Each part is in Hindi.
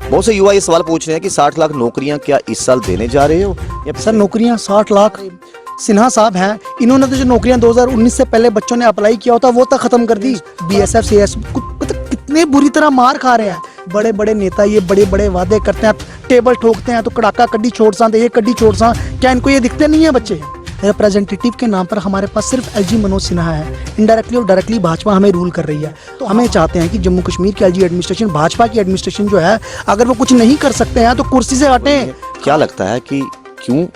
बहुत से युवा ये सवाल पूछ रहे हैं कि 60 लाख नौकरियां क्या इस साल देने जा रहे हो या सर नौकरियां 60 लाख सिन्हा साहब हैं, इन्होंने तो जो नौकरियां 2019 से पहले बच्चों ने अप्लाई किया होता वो तक खत्म कर दी। बीएसएफ सीएस कितने बुरी तरह मार खा रहे हैं। बड़े बड़े नेता ये बड़े बड़े वादे करते हैं, टेबल ठोकते हैं तो कड़ाका कड्डी छोड़ सा, ये कड्डी छोड़ सा, क्या इनको ये दिखते नहीं है बच्चे? रिप्रेजेंटेटिव के नाम पर हमारे पास सिर्फ एलजी मनोज सिन्हा है। इनडायरेक्टली और डायरेक्टली भाजपा हमें रूल कर रही है। तो हमें चाहते हैं कि जम्मू कश्मीर की एलजी एडमिनिस्ट्रेशन, भाजपा की एडमिनिस्ट्रेशन जो है, अगर वो कुछ नहीं कर सकते हैं तो कुर्सी से हटें। क्या लगता है कि क्यों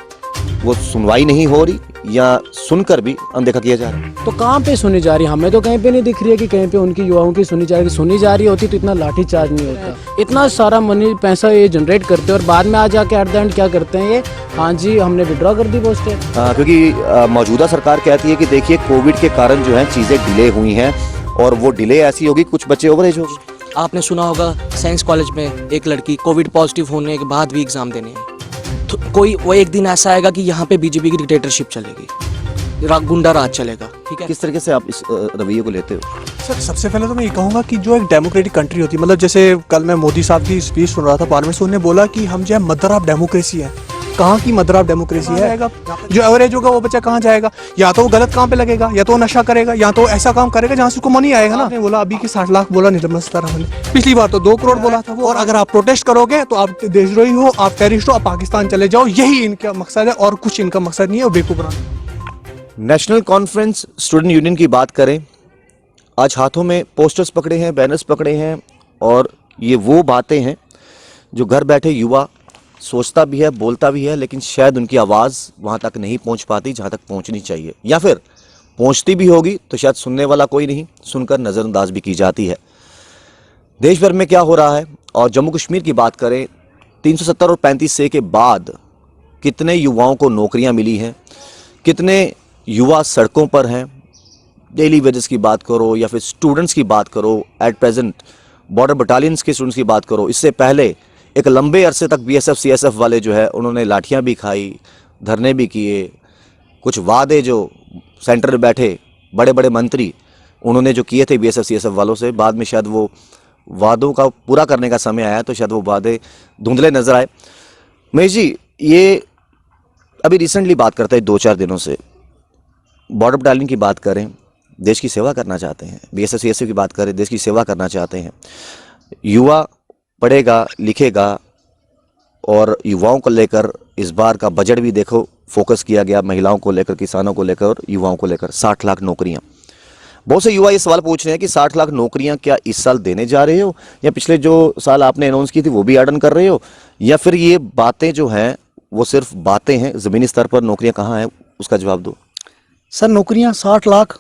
वो सुनवाई नहीं हो रही या सुनकर भी अनदेखा किया जा रहा है? तो कहाँ पे सुनी जा रही है? हमें तो कहीं पे नहीं दिख रही है कि कहीं पे उनकी युवाओं की सुनी जा रही होती तो इतना लाठी चार्ज नहीं होता। इतना सारा मनी पैसा ये जनरेट करते हैं और बाद में आ जाके एट द एंड क्या करते हैं ये, हाँ जी हमने विड्रॉ कर दी पोस्टें। क्योंकि मौजूदा सरकार कहती है कि देखिए कोविड के कारण जो है चीज़ें डिले हुई हैं और वो डिले ऐसी होगी कुछ बच्चे ओवरेज होगी। आपने सुना होगा साइंस कॉलेज में एक लड़की कोविड पॉजिटिव होने के बाद भी एग्जाम देने आई। तो कोई वो एक दिन ऐसा आएगा कि यहाँ पे बीजेपी की डिक्टेटरशिप चलेगी, गुंडा राज चलेगा। ठीक है, किस तरीके से आप इस रवैये को लेते हो? सर सबसे पहले तो मैं ये कहूँगा कि जो एक डेमोक्रेटिक कंट्री होती है, मतलब जैसे कल मैं मोदी साहब की स्पीच सुन रहा था पार्लियामेंट से, उन्होंने बोला कि हम जो है मदर ऑफ डेमोक्रेसी है। कहाँ की मदर ऑफ डेमोक्रेसी है? जो एवरेज होगा वो बच्चा कहाँ जाएगा? या तो वो गलत काम पे लगेगा, या तो वो नशा करेगा, या तो ऐसा काम करेगा जहाँ से उसको मनी आएगा ना। आपने बोला अभी की 60 लाख बोला निर्मला सीतारमण ने, पिछली बार तो 2 करोड़ बोला था वो। और अगर आप प्रोटेस्ट करोगे तो आप देशद्रोही हो, आप टेररिस्ट हो, आप पाकिस्तान चले जाओ, यही इनका मकसद है और कुछ इनका मकसद नहीं है। बेवकूफ बनाना। नेशनल कॉन्फ्रेंस स्टूडेंट यूनियन की बात करें, आज हाथों में पोस्टर्स पकड़े हैं, बैनर्स पकड़े हैं और ये वो बातें हैं जो घर बैठे युवा सोचता भी है, बोलता भी है, लेकिन शायद उनकी आवाज़ वहाँ तक नहीं पहुँच पाती जहाँ तक पहुँचनी चाहिए, या फिर पहुँचती भी होगी तो शायद सुनने वाला कोई नहीं, सुनकर नज़रअंदाज भी की जाती है। देश भर में क्या हो रहा है और जम्मू कश्मीर की बात करें, 370 और 35 के बाद कितने युवाओं को नौकरियाँ मिली हैं, कितने युवा सड़कों पर हैं, डेली वेजेस की बात करो या फिर स्टूडेंट्स की बात करो, एट प्रेजेंट बॉर्डर बटालियंस के स्टूडेंट्स की बात करो, इससे पहले एक लंबे अरसे तक बीएसएफ सीएसएफ वाले जो है उन्होंने लाठियां भी खाई, धरने भी किए, कुछ वादे जो सेंटर में बैठे बड़े बड़े मंत्री उन्होंने जो किए थे बीएसएफ सीएसएफ वालों से, बाद में शायद वो वादों का पूरा करने का समय आया तो शायद वो वादे धुंधले नजर आए। महेश जी, ये अभी रिसेंटली बात करते हैं 2-4 दिनों से, बॉर्डर बटालियन की बात करें, देश की सेवा करना चाहते हैं, बीएसएफ सीएसएफ की बात करें, देश की सेवा करना चाहते हैं, युवा पढ़ेगा लिखेगा और युवाओं को लेकर इस बार का बजट भी देखो फोकस किया गया महिलाओं को लेकर, किसानों को लेकर और युवाओं को लेकर 60 लाख नौकरियां। बहुत से युवा ये सवाल पूछ रहे हैं कि 60 लाख नौकरियां क्या इस साल देने जा रहे हो या पिछले जो साल आपने अनाउंस की थी वो भी ऐड कर रहे हो, या फिर ये बातें जो हैं वो सिर्फ बातें हैं, ज़मीनी स्तर पर नौकरियाँ कहाँ हैं, उसका जवाब दो। सर नौकरियां 60 लाख,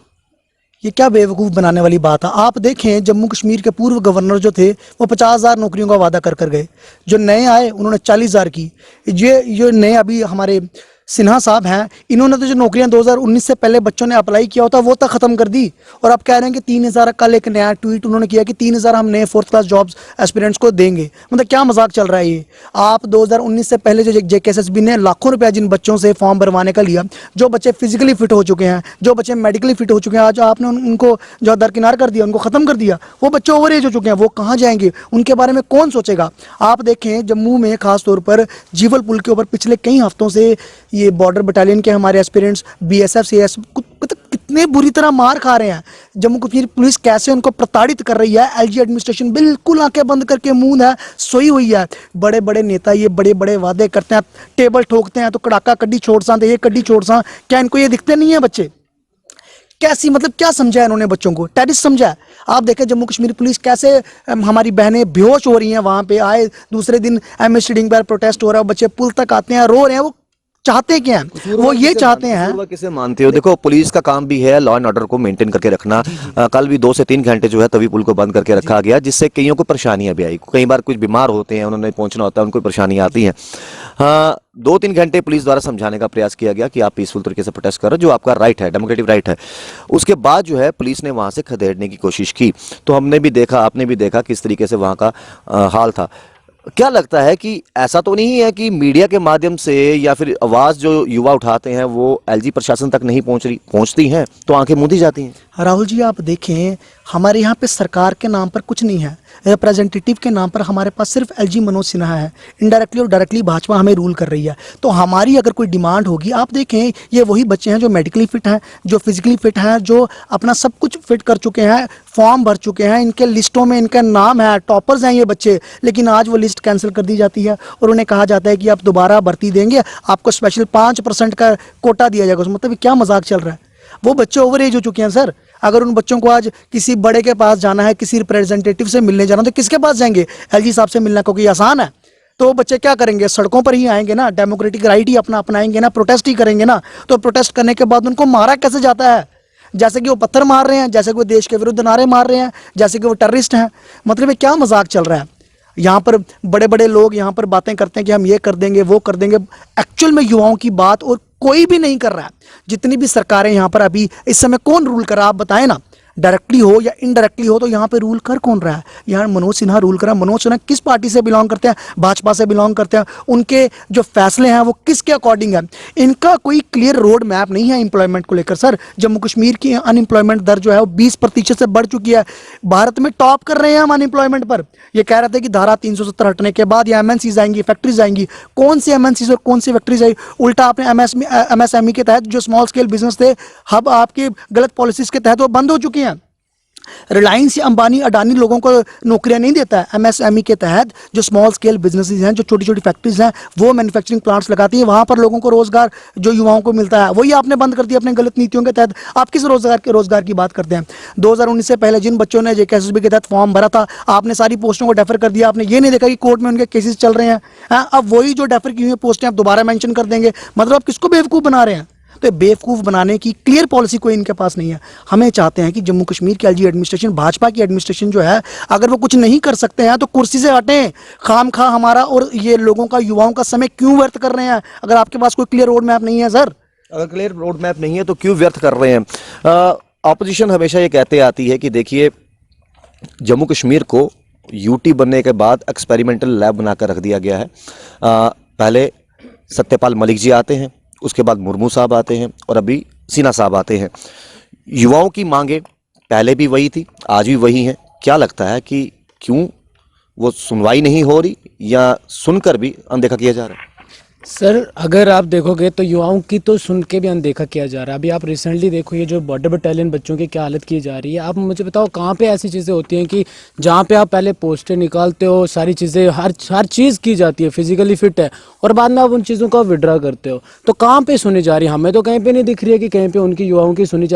ये क्या बेवकूफ़ बनाने वाली बात है? आप देखें जम्मू कश्मीर के पूर्व गवर्नर जो थे वो 50,000 नौकरियों का वादा कर गए, जो नए आए उन्होंने 40,000 की। ये नए अभी हमारे सिन्हा साहब हैं, इन्होंने तो जो नौकरियां 2019 से पहले बच्चों ने अप्लाई किया होता वो तक खत्म कर दी और अब कह रहे हैं कि 3,000। कल एक नया ट्वीट उन्होंने किया कि 3,000 हम नए 4th क्लास जॉब्स एस्पिरेंट्स को देंगे। मतलब क्या मजाक चल रहा है ये? आप 2019 से पहले जो JKSSB ने लाखों रुपया जिन बच्चों से फॉर्म भरवाने का लिया, जो बच्चे फिजिकली फिट हो चुके हैं, जो बच्चे मेडिकली फिट हो चुके हैं, आज आपने उनको जो दरकिनार कर दिया, उनको ख़त्म कर दिया। वो बच्चे ओवर एज हो चुके हैं, वो कहाँ जाएंगे? उनके बारे में कौन सोचेगा? आप देखें जम्मू में खास तौर पर जीवल पुल के ऊपर पिछले कई हफ्तों से ये बॉर्डर बटालियन के हमारे एस्पिरेंट्स BSF CS कितने बुरी तरह मार खा रहे हैं। जम्मू कश्मीर पुलिस कैसे उनको प्रताड़ित कर रही है। LG एडमिनिस्ट्रेशन बिल्कुल आंखें बंद करके मुंह है सोई हुई है। बड़े बड़े नेता ये बड़े बड़े वादे करते हैं, टेबल ठोकते हैं तो कड़ाका कड्डी छोड़ सा, ये कड्डी छोड़ सा, क्या इनको ये दिखते नहीं है बच्चे? कैसी मतलब क्या समझा है इन्होंने बच्चों को? टेररिस्ट समझा है? आप देखें जम्मू कश्मीर पुलिस कैसे हमारी बहनें बेहोश हो रही हैं, वहाँ पे आए दूसरे दिन MS रीडिंग पर प्रोटेस्ट हो रहा है, बच्चे पुल तक आते हैं रो रहे हैं। वो चाहते क्या हैं? वो ये चाहते हैं। किसे मानते हो? देखो पुलिस का काम भी है लॉ एंड ऑर्डर को मेंटेन करके रखना। कल भी 2 से 3 घंटे जो है तवी पुल को बंद करके रखा गया, जिससे कईयों को परेशानियां भी आई। कई बार कुछ बीमार होते हैं, उन्होंने पहुंचना होता है, उनको परेशानी आती है। 2-3 घंटे पुलिस द्वारा समझाने का प्रयास किया गया कि आप पीसफुल तरीके से प्रोटेस्ट करो, जो आपका राइट है, डेमोक्रेटिक राइट है। उसके बाद जो है पुलिस ने वहां से खदेड़ने की कोशिश की, तो हमने भी देखा, आपने भी देखा किस तरीके से वहां का हाल था। क्या लगता है कि ऐसा तो नहीं है कि मीडिया के माध्यम से या फिर आवाज़ जो युवा उठाते हैं वो LG प्रशासन तक नहीं पहुंचती हैं तो आंखें मूंदी जाती हैं? राहुल जी आप देखें हमारे यहाँ पे सरकार के नाम पर कुछ नहीं है। रिप्रेजेंटेटिव के नाम पर हमारे पास सिर्फ एलजी मनोज सिन्हा है। इनडायरेक्टली और डायरेक्टली भाजपा हमें रूल कर रही है। तो हमारी अगर कोई डिमांड होगी, आप देखें ये वही बच्चे हैं जो मेडिकली फिट हैं, जो फिजिकली फिट हैं, जो अपना सब कुछ फिट कर चुके हैं, फॉर्म भर चुके हैं, इनके लिस्टों में इनका नाम है, टॉपर्स हैं ये बच्चे, लेकिन आज वो लिस्ट कैंसिल कर दी जाती है और उन्हें कहा जाता है कि आप दोबारा भर्ती देंगे, आपको स्पेशल 5% का कोटा दिया जाएगा। मतलब क्या मजाक चल रहा है? वो बच्चे ओवर एज हो चुके हैं सर। अगर उन बच्चों को आज किसी बड़े के पास जाना है, किसी रिप्रेजेंटेटिव से मिलने जाना, तो किसके पास जाएंगे? एलजी साहब से मिलना क्योंकि आसान है। तो वो बच्चे क्या करेंगे? सड़कों पर ही आएंगे ना, डेमोक्रेटिक राइट ही अपना अपनाएंगे ना, प्रोटेस्ट ही करेंगे ना। तो प्रोटेस्ट करने के बाद उनको मारा कैसे जाता है? जैसे कि वो पत्थर मार रहे हैं, जैसे कि वो देश के विरुद्ध नारे मार रहे हैं, जैसे कि वो टेररिस्ट हैं। मतलब ये क्या मजाक चल रहा है? यहाँ पर बड़े बड़े लोग यहाँ पर बातें करते हैं कि हम ये कर देंगे, वो कर देंगे। एक्चुअल में युवाओं की बात और कोई भी नहीं कर रहा है। जितनी भी सरकारें यहाँ पर अभी इस समय कौन रूल कर रहा है आप बताएं ना, डायरेक्टली हो या इनडायरेक्टली हो, तो यहाँ पे रूल कर कौन रहा है? यहाँ मनोज सिन्हा रूल कर रहा है। मनोज सिन्हा किस पार्टी से बिलोंग करते हैं? भाजपा से बिलोंग करते हैं। उनके जो फैसले हैं वो किसके अकॉर्डिंग है? इनका कोई क्लियर रोड मैप नहीं है एम्प्लॉयमेंट को लेकर। सर, जम्मू कश्मीर की अनएम्प्लॉयमेंट दर जो है वो 20% से बढ़ चुकी है। भारत में टॉप कर रहे हैं हम अनएम्प्लॉयमेंट पर। ये कह रहे थे कि धारा 370 हटने के बाद या एमएनसीज आएंगी, फैक्ट्रीज आएंगी। कौन सी एमएनसीज और कौन सी फैक्ट्रीज आई? उल्टा आपने एमएसएमई के तहत जो स्मॉल स्केल बिजनेस थे, हब आपकी गलत पॉलिसीज के तहत वो बंद हो चुकी हैं। रिलायंस या अंबानी अडानी लोगों को नौकरियां नहीं देता है। एमएसएमई के तहत जो स्मॉल स्केल बिजनेसेस हैं, जो छोटी छोटी फैक्ट्रीज हैं, वो मैन्युफैक्चरिंग प्लांट्स लगाती हैं। वहां पर लोगों को रोजगार जो युवाओं को मिलता है वही आपने बंद कर दिया अपने गलत नीतियों के तहत। आप किस रोजगार की बात करते हैं? 2019 से पहले जिन बच्चों ने जेकेएसएसबी के तहत फॉर्म भरा था, आपने सारी पोस्टों को डेफर कर दिया। आपने ये नहीं देखा कि कोर्ट में उनके केसेस चल रहे हैं। अब वही जो डेफर की हुई पोस्टें आप दोबारा मेंशन कर देंगे। मतलब आप किसको बेवकूफ़ बना रहे हैं? तो बेवकूफ़ बनाने की क्लियर पॉलिसी कोई इनके पास नहीं है। हमें चाहते हैं कि जम्मू कश्मीर की एलजी एडमिनिस्ट्रेशन, भाजपा की एडमिनिस्ट्रेशन जो है, अगर वो कुछ नहीं कर सकते हैं तो कुर्सी से हटें। खाम खा हमारा और ये लोगों का, युवाओं का समय क्यों व्यर्थ कर रहे हैं? अगर आपके पास कोई क्लियर रोड मैप नहीं है सर। अगर क्लियर रोड मैप नहीं है तो क्यों व्यर्थ कर रहे हैं? ऑपोजिशन हमेशा ये कहते आती है कि देखिए, जम्मू कश्मीर को यूटी बनने के बाद एक्सपेरिमेंटल लैब बनाकर रख दिया गया है। पहले सत्यपाल मलिक जी आते हैं, उसके बाद मुर्मू साहब आते हैं और अभी सिन्हा साहब आते हैं। युवाओं की मांगे पहले भी वही थी, आज भी वही हैं। क्या लगता है कि क्यों वो सुनवाई नहीं हो रही या सुनकर भी अनदेखा किया जा रहा है? सर, अगर आप देखोगे तो युवाओं की तो सुन के भी अनदेखा किया जा रहा है। अभी आप रिसेंटली देखो ये जो बॉर्डर बटालियन बच्चों की क्या हालत की जा रही है। आप मुझे बताओ कहाँ पे ऐसी चीज़ें होती हैं कि जहाँ पे आप पहले पोस्टर निकालते हो, सारी चीज़ें हर चीज़ की जाती है, फिजिकली फिट है, और बाद में आप उन चीज़ों का विड्रा करते हो, तो कहाँ पे सुनी जा रही है? हमें तो कहीं पे नहीं दिख रही है कि कहीं पे उनकी युवाओं की सुनी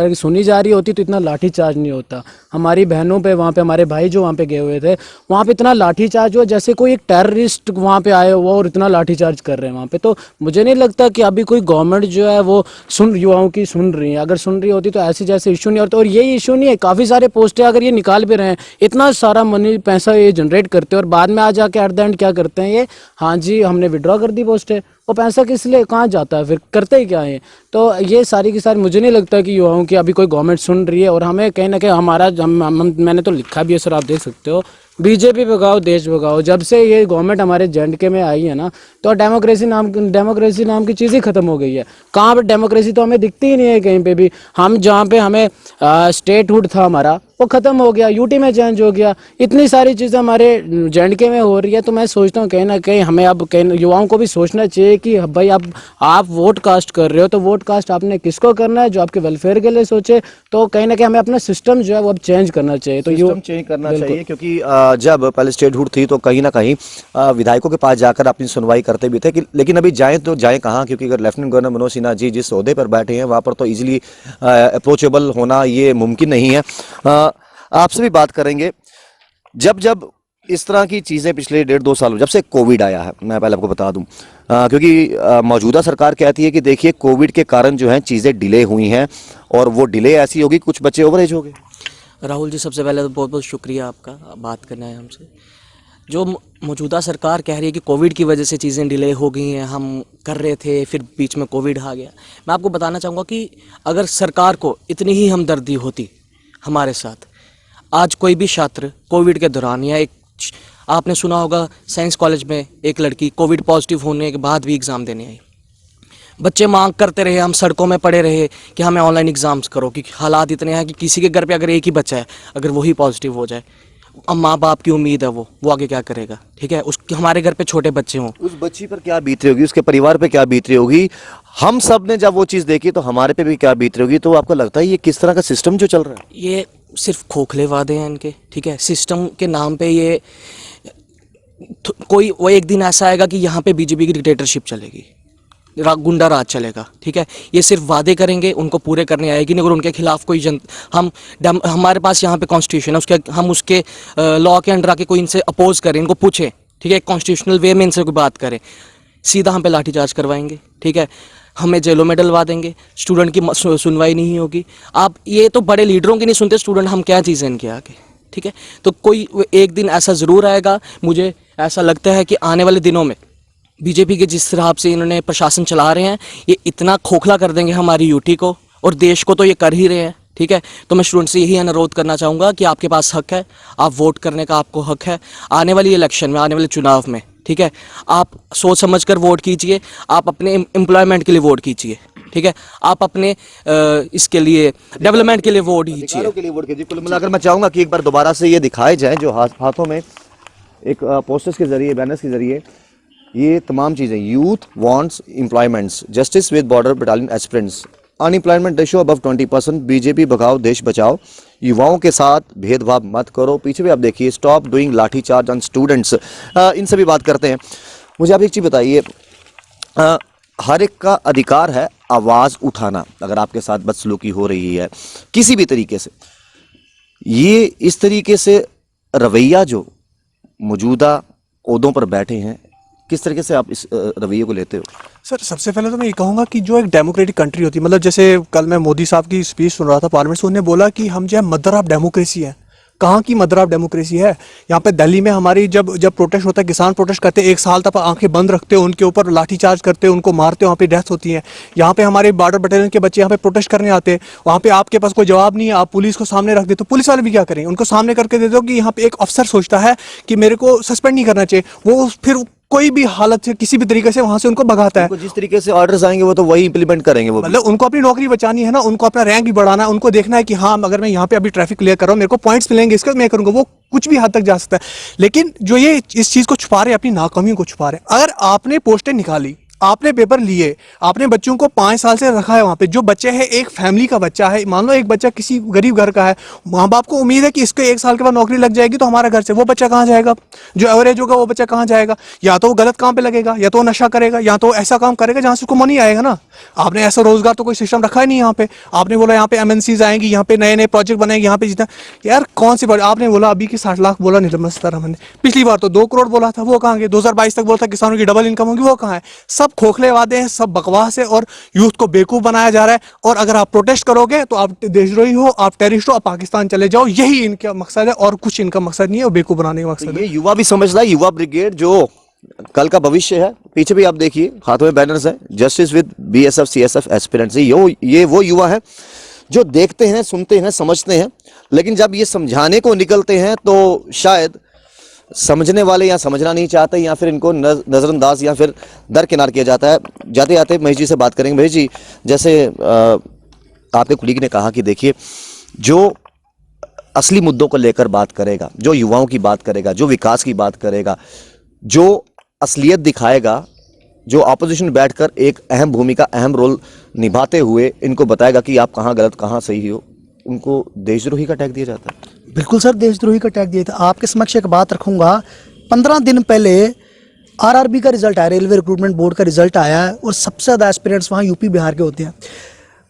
जा रही होती तो इतना लाठी चार्ज नहीं होता। हमारी बहनों पे, वहाँ पे हमारे भाई जो वहाँ पे गए हुए थे, वहाँ पे इतना लाठी चार्ज हुआ जैसे कोई एक टेररिस्ट वहाँ पे आए हुआ और इतना लाठी चार्ज कर रहे हैं वहाँ पे। तो मुझे नहीं लगता कि अभी कोई गवर्नमेंट जो है वो युवाओं की सुन रही है। अगर सुन रही होती तो ऐसे जैसे इशू नहीं होता। और ये इशू नहीं है, काफ़ी सारे पोस्टें अगर ये निकाल भी रहे हैं, इतना सारा मनी पैसा ये जनरेट करते हैं और बाद में आ जाके एट द एंड क्या करते हैं ये, हाँ जी हमने विड्रॉ कर दी पोस्टें। वो पैसा किस लिए, कहाँ जाता है, फिर करते ही क्या है? तो ये सारी की सारी मुझे नहीं लगता कि युवाओं की अभी कोई गवर्नमेंट सुन रही है। और हमें कहीं ना कहीं हमारा मैंने तो लिखा भी है सर, आप देख सकते हो, बीजेपी भगाओ देश भगाओ। जब से ये गवर्नमेंट हमारे जेएंडके में आई है ना, तो डेमोक्रेसी नाम की चीज़ ही खत्म हो गई है। कहाँ पर डेमोक्रेसी तो हमें दिखती ही नहीं है कहीं पे भी। हम जहाँ पे हमें स्टेटहुड था हमारा, वो ख़त्म हो गया, यूटी में चेंज हो गया। इतनी सारी चीज़ें हमारे जेएंडके में हो रही है। तो मैं सोचता हूँ कहीं ना कहीं हमें अब कहीं युवाओं को भी सोचना चाहिए कि भाई आप वोट कास्ट कर रहे हो तो वोट कास्ट आपने किसको करना है, जो आपके वेलफेयर के लिए सोचे। तो कहीं ना कहीं हमें अपना सिस्टम जो है वो अब चेंज करना चाहिए। तो सिस्टम चेंज करना चाहिए, क्योंकि जब पहले स्टेटहुड थी तो कहीं ना कहीं विधायकों के पास जाकर अपनी सुनवाई करते भी थे लेकिन अभी जाएं तो जाएं कहाँ? क्योंकि अगर लेफ्टिनेंट गवर्नर मनोज सिन्हा जी जिस ओहदे पर बैठे हैं वहाँ पर तो इजीली अप्रोचेबल होना ये मुमकिन नहीं है। आपसे भी बात करेंगे, जब इस तरह की चीज़ें पिछले 1.5-2 साल जब से कोविड आया है, मैं पहले आपको बता दूं, क्योंकि मौजूदा सरकार कहती है कि देखिए कोविड के कारण जो है चीज़ें डिले हुई हैं और वो डिले ऐसी होगी कुछ बच्चे ओवरेज हो गए। राहुल जी, सबसे पहले तो बहुत बहुत शुक्रिया आपका, बात करना है हमसे। जो मौजूदा सरकार कह रही है कि कोविड की वजह से चीज़ें डिले हो गई हैं, हम कर रहे थे फिर बीच में कोविड आ गया, मैं आपको बताना चाहूँगा कि अगर सरकार को इतनी ही हमदर्दी होती हमारे साथ, आज कोई भी छात्र कोविड के दौरान, या एक आपने सुना होगा साइंस कॉलेज में एक लड़की कोविड पॉजिटिव होने के बाद भी एग्ज़ाम देने आई। बच्चे मांग करते रहे, हम सड़कों में पड़े रहे कि हमें ऑनलाइन एग्ज़ाम्स करो, कि हालात इतने हैं कि किसी के घर पे अगर एक ही बच्चा है, अगर वही पॉजिटिव हो जाए, माँ बाप की उम्मीद है, वो आगे क्या करेगा, ठीक है। उसके हमारे घर पे छोटे बच्चे हों, उस बच्ची पर क्या बीत रही होगी, उसके परिवार पे क्या बीत रही होगी, हम सब ने जब वो चीज़ देखी तो हमारे पे भी क्या बीत रही होगी। तो आपको लगता है ये किस तरह का सिस्टम जो चल रहा है? ये सिर्फ खोखले वादे हैं इनके, ठीक है। सिस्टम के नाम पे ये कोई वो एक दिन ऐसा आएगा कि यहाँ पे बीजेपी की डिक्टेटरशिप चलेगी, गुंडा राज चलेगा, ठीक है। ये सिर्फ वादे करेंगे, उनको पूरे करने आएगी नहीं। अगर उनके खिलाफ कोई हमारे पास यहाँ पे कॉन्स्टिट्यूशन है, उसके हम उसके लॉ के अंडर आके कोई इनसे अपोज करें, इनको पूछें, ठीक है, कॉन्स्टिट्यूशनल वे में इनसे कोई बात करें, सीधा हम पे लाठीचार्ज करवाएंगे, ठीक है। हमें जेलों में डलवा देंगे, स्टूडेंट की सुनवाई नहीं होगी। आप ये तो बड़े लीडरों की नहीं सुनते स्टूडेंट, हम क्या चीज़ें इनके आगे, ठीक है। तो कोई एक दिन ऐसा ज़रूर आएगा, मुझे ऐसा लगता है कि आने वाले दिनों में बीजेपी के जिस हिसाब से इन्होंने प्रशासन चला रहे हैं, ये इतना खोखला कर देंगे हमारी यूटी को और देश को, तो ये कर ही रहे हैं, ठीक है। तो मैं स्टूडेंट से यही अनुरोध करना चाहूँगा कि आपके पास हक है, आप वोट करने का आपको हक है। आने वाली इलेक्शन में, आने वाले चुनाव में, ठीक है, आप सोच समझ कर वोट कीजिए, आप अपने एम्प्लॉयमेंट के लिए वोट कीजिए, ठीक है, आप अपने इसके लिए डेवलपमेंट के लिए वोट कीजिए। के लिए वोट कीजिए। कुल मिलाकर मैं चाहूँगा कि एक बार दोबारा से ये दिखाए जाए जो हाथों में एक पोस्टर्स के जरिए, बैनर्स के जरिए, ये तमाम चीज़ें। Youth wants employments, justice with border battalion aspirants, unemployment ratio above 20%, BJP भगाओ देश बचाओ, युवाओं के साथ भेदभाव मत करो। पीछे भी आप देखिए, stop doing lathicharge on students. इनसे भी बात करते हैं। मुझे आप एक चीज़ बताइए, हर एक का अधिकार है आवाज़ उठाना अगर आपके साथ बदसलूकी हो रही है किसी भी तरीके से। ये इस तरीके से रवैया जो मौजूदा ओहदों पर बैठे हैं, किस तरीके से आप इस रवैये को लेते हो? सर, सबसे पहले तो मैं ये कहूँगा कि जो एक डेमोक्रेटिक कंट्री होती है, मतलब जैसे कल मैं मोदी साहब की स्पीच सुन रहा था पार्लियामेंट से, उन्होंने बोला कि हम जो है मदर ऑफ डेमोक्रेसी है। कहाँ की मदर ऑफ डेमोक्रेसी है? यहाँ पे दिल्ली में हमारी जब प्रोटेस्ट होता है, किसान प्रोटेस्ट करते हैं, 1 साल तक आंखें बंद रखते हैं, उनके ऊपर लाठीचार्ज करते हैं, उनको मारते हैं, वहाँ पे डेथ होती है। यहाँ पे हमारे बॉर्डर बटालियन के बच्चे यहाँ पे प्रोटेस्ट करने आते हैं, वहाँ पे आपके पास कोई जवाब नहीं है, आप पुलिस को सामने रख देते हो, पुलिस वाले भी क्या करें, उनको सामने करके दे दो कि यहाँ पे एक अफसर सोचता है कि मेरे को सस्पेंड नहीं करना चाहिए, वो फिर कोई भी हालत से किसी भी तरीके से वहां से उनको भगाता है। जिस तरीके से ऑर्डर्स आएंगे वो तो वही इंप्लीमेंट करेंगे। वो मतलब उनको अपनी नौकरी बचानी है ना, उनको अपना रैंक भी बढ़ाना है, उनको देखना है कि हाँ, अगर मैं यहाँ पे अभी ट्रैफिक क्लियर कर रहा हूँ, मेरे को पॉइंट्स मिलेंगे, इसका मैं करूँगा। वो कुछ भी हद तक जा सकता है। लेकिन जो ये इस चीज़ को छुपा रहे हैं, अपनी नाकामियों को छुपा रहे हैं। अगर आपने पोस्टें निकाली, आपने पेपर लिए, आपने बच्चों को 5 साल से रखा है वहाँ पे, जो बच्चे हैं, एक फैमिली का बच्चा है, मान लो एक बच्चा किसी गरीब घर का है, माँ बाप को उम्मीद है कि इसके 1 साल के बाद नौकरी लग जाएगी तो हमारा घर से वो बच्चा कहाँ जाएगा? जो एवरेज होगा वो बच्चा कहाँ जाएगा? या तो वो गलत काम पे लगेगा, या तो वो नशा करेगा, या तो ऐसा काम करेगा जहाँ से उसको मनी आएगा ना। आपने ऐसा रोजगार तो कोई सिस्टम रखा ही नहीं यहाँ पे। आपने बोला यहाँ पे MNCs आएंगी, यहाँ पे नए नए प्रोजेक्ट बनाएंगे, यहाँ पे जितना, यार कौन सी आपने बोला अभी की 60 लाख बोला निर्मला सीतारमण ने, पिछली बार तो 2 करोड़ बोला था, वो कहाँ गए? 2022 तक बोला था किसानों की डबल इनकम होगी, वो कहाँ है? सब खोखले वादे हैं, सब बकवास है और यूथ को बेवकूफ बनाया जा रहा है। और अगर आप प्रोटेस्ट करोगे तो आप देशद्रोही हो, आप टेररिस्ट हो, आप पाकिस्तान चले जाओ, यही इनका मकसद है और कुछ इनका मकसद नहीं है, और बेवकूफ बनाने का मकसद है। ये युवा भी समझ रहा है, युवा ब्रिगेड जो कल का भविष्य है। पीछे भी आप देखिए, हाथों में बैनर्स हैं, justice with BSF CSF aspirants. ये वो युवा है जो देखते हैं, सुनते हैं, समझते हैं, लेकिन जब ये समझाने को निकलते हैं तो शायद समझने वाले या समझना नहीं चाहते, या फिर इनको नज़रअंदाज या फिर दरकिनार किया जाता है। जाते जाते महेश जी से बात करेंगे। महेश जी, जैसे आपके कुलीग ने कहा कि देखिए, जो असली मुद्दों को लेकर बात करेगा, जो युवाओं की बात करेगा, जो विकास की बात करेगा, जो असलियत दिखाएगा, जो ऑपोजिशन बैठकर एक अहम भूमिका, अहम रोल निभाते हुए इनको बताएगा कि आप कहाँ गलत कहाँ सही हो, उनको देशद्रोही का टैग दिया जाता है। बिल्कुल सर, देशद्रोही का टैग दिया था। आपके समक्ष एक बात रखूंगा, 15 दिन पहले RRB का रिजल्ट आया, रेलवे रिक्रूटमेंट बोर्ड का रिजल्ट आया है, और सबसे ज़्यादा एस्पिरेंट्स वहाँ यूपी बिहार के होते हैं।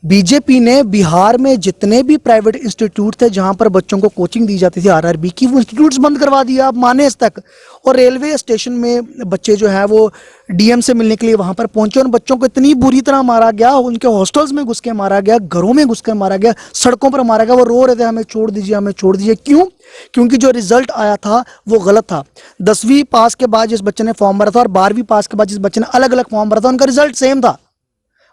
बीजेपी ने बिहार में जितने भी प्राइवेट इंस्टीट्यूट थे जहां पर बच्चों को कोचिंग दी जाती थी RRB की, वो इंस्टीट्यूट्स बंद करवा दिया, आप माने इस तक। और रेलवे स्टेशन में बच्चे जो है वो DM से मिलने के लिए वहां पर पहुंचे, उन बच्चों को इतनी बुरी तरह मारा गया, उनके हॉस्टल्स में घुस के मारा गया, घरों में घुस के मारा गया, सड़कों पर मारा गया। वो रो रहे थे, हमें छोड़ दीजिए, हमें छोड़ दीजिए। क्यों? क्योंकि जो रिजल्ट आया था वो गलत था। 10वीं पास के बाद जिस बच्चे ने फॉर्म भरा था और 12वीं पास के बाद जिस बच्चे ने अलग अलग फॉर्म भरा था, उनका रिजल्ट सेम था।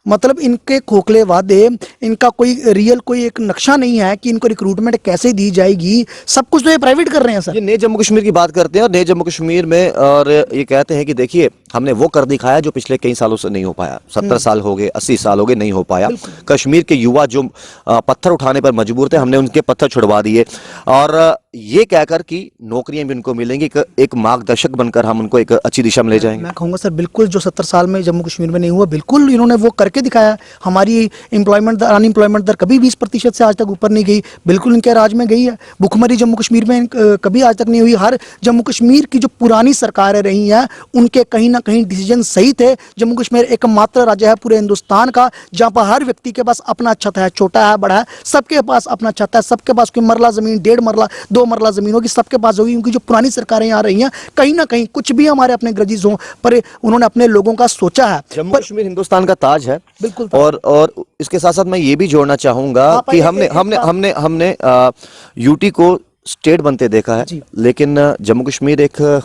मतलब इनके खोखले वादे, इनका कोई रियल कोई एक नक्शा नहीं है कि इनको रिक्रूटमेंट कैसे दी जाएगी। सब कुछ तो ये प्राइवेट कर रहे हैं सर। ये नए जम्मू कश्मीर की बात करते हैं, और नए जम्मू कश्मीर में और ये कहते हैं कि देखिए, हमने वो कर दिखाया जो पिछले कई सालों से नहीं हो पाया। 70 साल हो गए, 80 साल हो गए, नहीं हो पाया। कश्मीर के युवा जो पत्थर उठाने पर मजबूर थे, हमने उनके पत्थर छुड़वा दिए। और ये कहकर कि नौकरियां भी उनको मिलेंगी, एक मार्गदर्शक बनकर हम उनको एक अच्छी दिशा में ले जाएंगे। मैं कहूँगा सर, बिल्कुल जो 70 साल में जम्मू कश्मीर में नहीं हुआ, बिल्कुल इन्होंने वो करके दिखाया। हमारी एम्प्लॉयमेंट दर, अनएम्प्लॉयमेंट दर कभी 20% से आज तक ऊपर नहीं गई, बिल्कुल इनके राज में गई है। भुखमरी जम्मू कश्मीर में कभी आज तक नहीं हुई। हर जम्मू कश्मीर की जो पुरानी सरकारें रही हैं, उनके कहीं ना कहीं डिसीजन सही थे। जम्मू कश्मीर एकमात्र राज्य है पूरे हिंदुस्तान का जहाँ पर हर व्यक्ति के पास अपना छत है, छोटा है, बड़ा है, सबके पास अपना छत है, सबके पास कोई मरला जमीन, 1.5 मरला, 2 मरला जमीन होगी, सबके पास होगी। क्योंकि जो पुरानी सरकारें यहाँ रही हैं, कहीं ना कहीं कुछ भी हमारे अपने ग्रजेस हों, पर उन्होंने अपने लोगों का सोचा है। जम्मू कश्मीर हिंदुस्तान का ताज है। बिल्कुल। और इसके साथ साथ मैं ये भी जोड़ना चाहूंगा कि हमने यूटी को स्टेट बनते देखा है, लेकिन जम्मू कश्मीर एक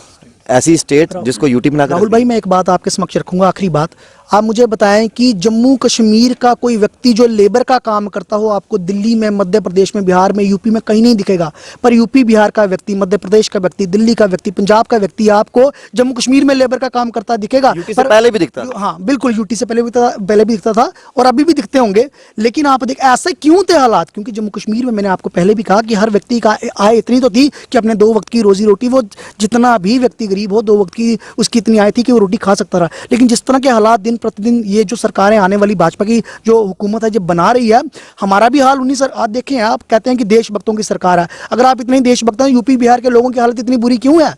ऐसी स्टेट जिसको यूटी बना। राहुल भाई, मैं एक बात आपके समक्ष रखूंगा, आखिरी बात। आप मुझे बताएं कि जम्मू कश्मीर का कोई व्यक्ति जो लेबर का काम करता हो, आपको दिल्ली में, मध्य प्रदेश में, बिहार में, यूपी में कहीं नहीं दिखेगा। पर यूपी बिहार का व्यक्ति, मध्य प्रदेश का व्यक्ति, दिल्ली का व्यक्ति, पंजाब का व्यक्ति आपको जम्मू कश्मीर में लेबर का काम करता दिखेगा। यूटी से पहले भी दिखता। हाँ बिल्कुल, यूटी से पहले भी दिखता था और अभी भी दिखते होंगे। लेकिन आप देख, ऐसे क्यों थे हालात? क्योंकि जम्मू कश्मीर में, मैंने आपको पहले भी कहा कि हर व्यक्ति का आय इतनी तो थी कि अपने 2 वक्त की रोजी रोटी, वो जितना भी व्यक्ति गरीब हो, 2 वक्त की उसकी इतनी आय थी कि वो रोटी खा सकता रहा। लेकिन जिस तरह के हालात दिन प्रतिदिन ये जो सरकारें आने वाली भाजपा की जो हुकूमत है जब बना रही है, हमारा भी हाल उन्हीं आज देखें, आप कहते हैं कि देशभक्तों की सरकार है। अगर आप इतने ही देशभक्त हैं, यूपी बिहार के लोगों की हालत इतनी बुरी क्यों है?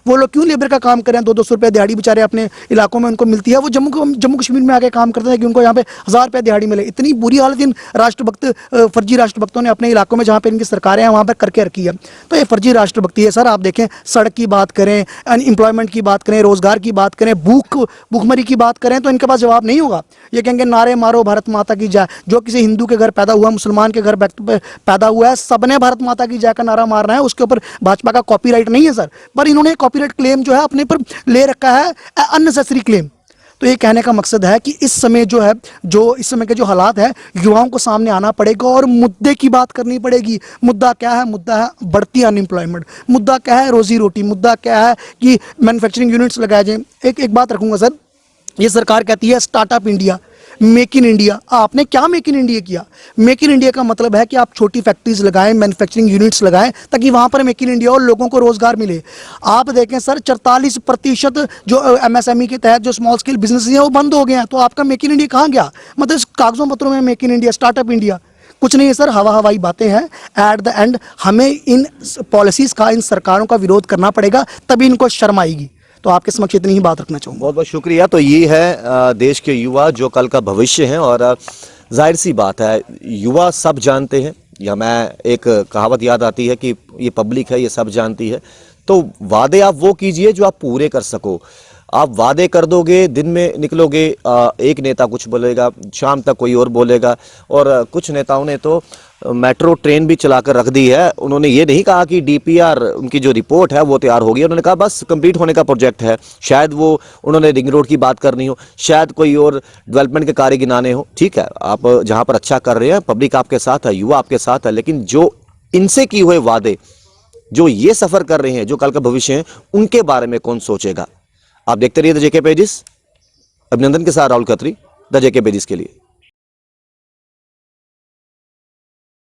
वो लोग क्यों लेबर का काम करें? 200 रुपये दिहाड़ी बेचारे अपने इलाकों में उनको मिलती है, वो जम्मू कश्मीर में आके काम करते हैं कि उनको यहाँ पे 1000 रुपये दिहाड़ी मिले। इतनी बुरी हालत इन राष्ट्रभक्त, फर्जी राष्ट्रभक्तों ने अपने इलाकों में जहाँ पे इनकी सरकारें हैं वहाँ पर करके रखी है। तो ये फर्जी राष्ट्रभक्ति है सर। आप देखें, सड़क की बात करें, अनएम्प्लॉयमेंट की बात करें, रोजगार की बात करें, भूखमरी की बात करें, तो इनके पास जवाब नहीं होगा। ये कहेंगे नारे मारो भारत माता की जय। जो किसी हिंदू के घर पैदा हुआ, मुसलमान के घर पैदा हुआ है, सबने भारत माता की जय का नारा मारना है। उसके ऊपर भाजपा का कॉपीराइट नहीं है सर, पर इन्होंने कॉपीराइट क्लेम जो है अपने पर ले रखा है, अननेसेसरी क्लेम। तो ये कहने का मकसद है कि इस समय जो है, जो इस समय के जो हालात है, युवाओं को सामने आना पड़ेगा और मुद्दे की बात करनी पड़ेगी। मुद्दा क्या है? मुद्दा है बढ़ती अनएम्प्लॉयमेंट। मुद्दा क्या है? रोजी रोटी। मुद्दा क्या है कि मैन्युफैक्चरिंग यूनिट्स लगाए जाएं। एक बात रखूंगा सर, ये सरकार कहती है startup India, make in India. आपने क्या मेक इन इंडिया किया? मेक इन इंडिया का मतलब है कि आप छोटी फैक्ट्रीज लगाएं, मैन्युफैक्चरिंग यूनिट्स लगाएं, ताकि वहां पर मेक इन इंडिया और लोगों को रोजगार मिले। आप देखें सर, 44% जो एमएसएमई के तहत जो स्मॉल स्केल बिजनेस है वो बंद हो गए हैं। तो आपका मेक इन इंडिया कहाँ गया? मतलब कागजों पत्रों में make in India, startup India कुछ नहीं है सर, हवाई बातें हैं। एट द एंड हमें इन पॉलिसीज का, इन सरकारों का विरोध करना पड़ेगा, तभी इनको शर्म आएगी। तो आपके समक्ष इतनी ही बात रखना चाहूँगा। बहुत बहुत शुक्रिया। तो ये है देश के युवा जो कल का भविष्य हैं, और जाहिर सी बात है युवा सब जानते हैं। या मैं एक कहावत याद आती है कि ये पब्लिक है, ये सब जानती है। तो वादे आप वो कीजिए जो आप पूरे कर सको। आप वादे कर दोगे, दिन में निकलोगे, एक नेता कुछ बोलेगा, शाम तक कोई और बोलेगा। और कुछ नेताओं ने तो मेट्रो ट्रेन भी चलाकर रख दी है। उन्होंने ये नहीं कहा कि डीपीआर, उनकी जो रिपोर्ट है वो तैयार हो गई। उन्होंने कहा बस कंप्लीट होने का प्रोजेक्ट है। शायद वो उन्होंने रिंग रोड की बात करनी हो, शायद कोई और डेवलपमेंट के कार्य गिनाने हो। ठीक है, आप जहाँ पर अच्छा कर रहे हैं, पब्लिक आपके साथ है, युवा आपके साथ है, लेकिन जो इनसे किए हुए वादे, जो ये सफ़र कर रहे हैं, जो कल का भविष्य है, उनके बारे में कौन सोचेगा? आप देखते रहिए द जेके पेजेस। अभिनंदन के साथ Rahul Khatri, the JK pages के लिए।